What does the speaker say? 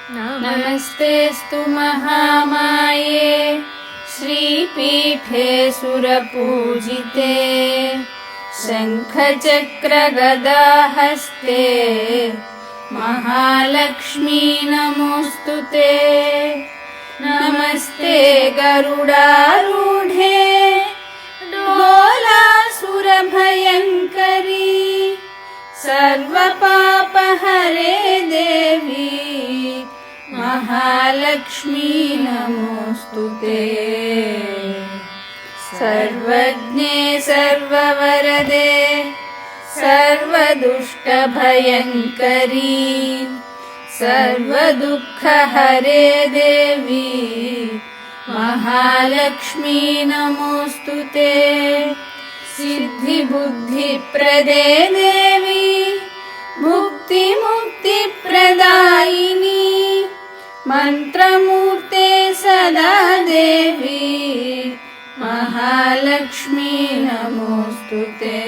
नमस्तेऽस्तु महामाये श्रीपीठे सुरपूजिते शङ्खचक्रगदाहस्ते महालक्ष्मी नमोऽस्तुते। नमस्ते गरुडारूढे डोलासुरभयङ्करी सर्वपापहरे देवी महालक्ष्मी नमोऽस्तुते। सर्वज्ञे सर्ववरदे सर्वदुष्टभयङ्करी सर्वदुःखहरे देवी महालक्ष्मी नमोऽस्तुते। सिद्धिबुद्धिप्रदे देवी भुक्तिमुक्तिप्रदायिनी मन्त्रमूर्ते सदा देवी महालक्ष्मी नमोऽस्तुते।